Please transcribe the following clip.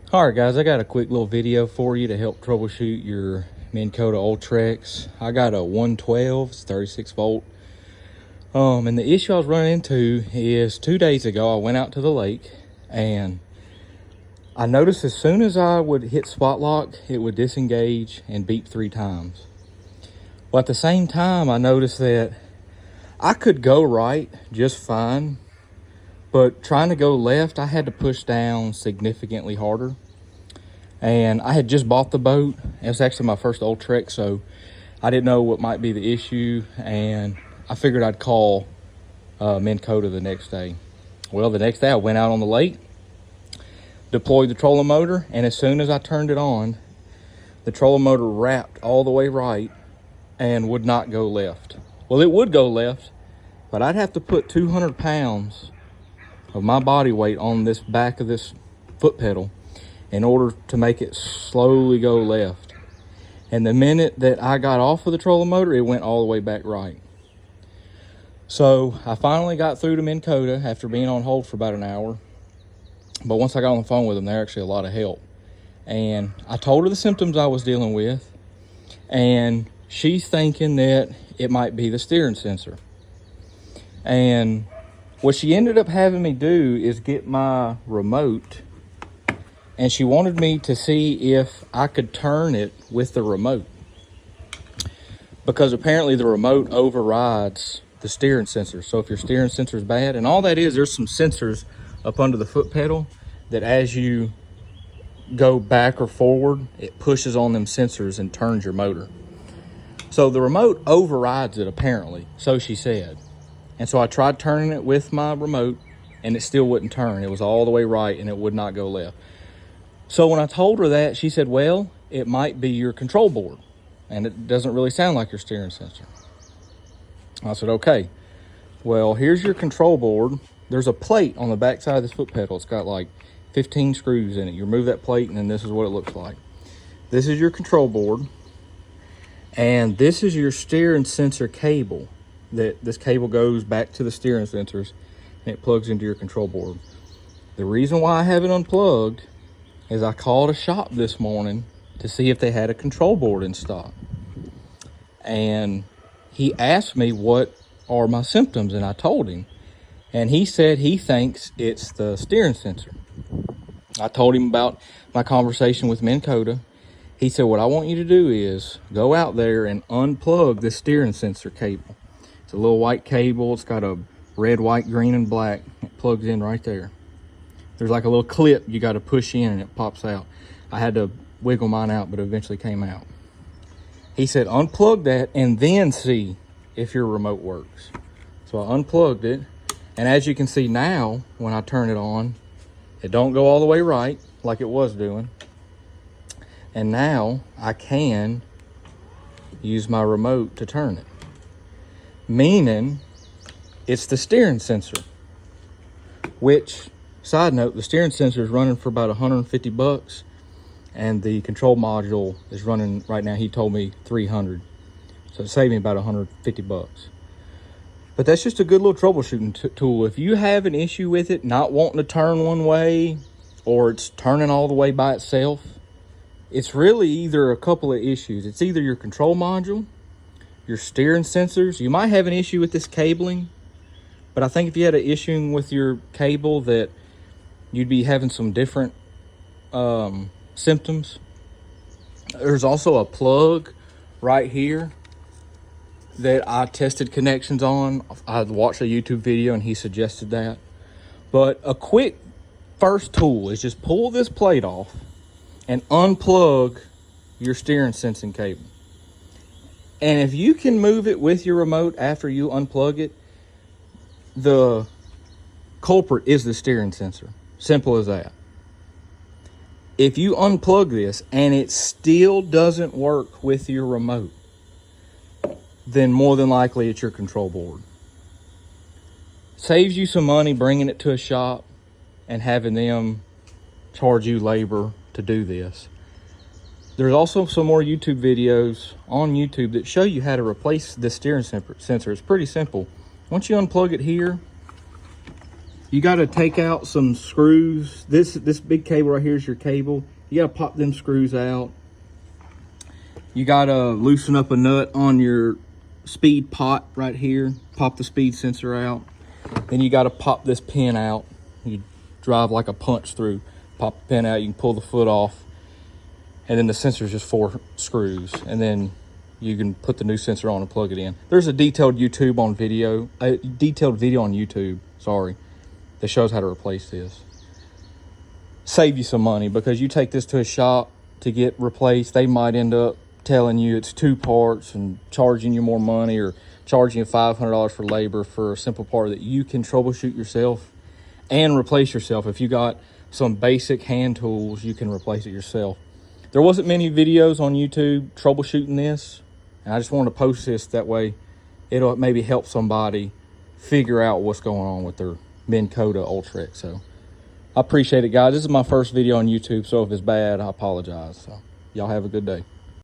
All right, guys, I got a quick little video for you to help troubleshoot your Minn Kota Ultrex. I got a 112, it's 36 volt. And the issue I was running into is 2 days ago, I went out to the lake and I noticed as soon as I would hit spot lock, it would disengage and beep 3 times. Well, at the same time, I noticed that I could go right just fine, but trying to go left, I had to push down significantly harder. And I had just bought the boat. It was actually my first Ultrex, so I didn't know what might be the issue. And I figured I'd call Minn Kota the next day. Well, the next day I went out on the lake, deployed the trolling motor, and as soon as I turned it on, the trolling motor wrapped all the way right and would not go left. Well, it would go left, but I'd have to put 200 pounds of my body weight on this back of this foot pedal in order to make it slowly go left. And the minute that I got off of the trolling motor, it went all the way back right. So I finally got through to Minn Kota after being on hold for about an hour. But once I got on the phone with them, they're actually a lot of help. And I told her the symptoms I was dealing with, and she's thinking that it might be the steering sensor. And what she ended up having me do is get my remote, and she wanted me to see if I could turn it with the remote, because apparently the remote overrides the steering sensor. So if your steering sensor is bad, and all that is, there's some sensors up under the foot pedal that as you go back or forward, it pushes on them sensors and turns your motor. So the remote overrides it, apparently, so she said. And so I tried turning it with my remote, and it still wouldn't turn. It was all the way right, and it would not go left. So when I told her that, she said, well, it might be your control board, and it doesn't really sound like your steering sensor. I said, okay. Well, here's your control board. There's a plate on the back side of this foot pedal. It's got like 15 screws in it. You remove that plate, and then this is what it looks like. This is your control board, and this is your steering sensor cable. That this cable goes back to the steering sensors and it plugs into your control board. The reason why I have it unplugged is I called a shop this morning to see if they had a control board in stock. And he asked me what are my symptoms, and I told him. And he said he thinks it's the steering sensor. I told him about my conversation with Minn Kota. He said, what I want you to do is go out there and unplug the steering sensor cable. It's a little white cable. It's got a red, white, green, and black. It plugs in right there. There's like a little clip you got to push in and it pops out. I had to wiggle mine out, but it eventually came out. He said, unplug that and then see if your remote works. So I unplugged it. And as you can see now, when I turn it on, it don't go all the way right like it was doing. And now I can use my remote to turn it. Meaning it's the steering sensor, which, side note, the steering sensor is running for about 150 bucks and the control module is running right now, he told me 300. So it saved me about 150 bucks. But that's just a good little troubleshooting tool. If you have an issue with it not wanting to turn one way, or it's turning all the way by itself, it's really either a couple of issues. It's either your control module, your steering sensors. You might have an issue with this cabling, but I think if you had an issue with your cable, that you'd be having some different symptoms. There's also a plug right here that I tested connections on. I watched a YouTube video and he suggested that. But a quick first tool is just pull this plate off and unplug your steering sensing cable. And if you can move it with your remote after you unplug it, the culprit is the steering sensor. Simple as that. If you unplug this and it still doesn't work with your remote, then more than likely it's your control board. Saves you some money bringing it to a shop and having them charge you labor to do this. There's also some more YouTube videos on YouTube that show you how to replace the steering sensor. It's pretty simple. Once you unplug it here, You got to take out some screws. This big cable right here is your cable. You got to pop them screws out. You got to loosen up a nut on your speed pot right here. Pop the speed sensor out. Then you got to pop this pin out. You drive like a punch through. Pop the pin out. You can pull the foot off. And then the sensor is just 4 screws. And then you can put the new sensor on and plug it in. There's a detailed video on YouTube, sorry, that shows how to replace this. Save you some money, because you take this to a shop to get replaced, they might end up telling you it's 2 parts and charging you more money, or charging you $500 for labor for a simple part that you can troubleshoot yourself and replace yourself. If you got some basic hand tools, you can replace it yourself. There wasn't many videos on YouTube troubleshooting this, and I just wanted to post this that way it'll maybe help somebody figure out what's going on with their Minn Kota Ultrex. So I appreciate it, guys. This is my first video on YouTube, so if it's bad, I apologize. So y'all have a good day.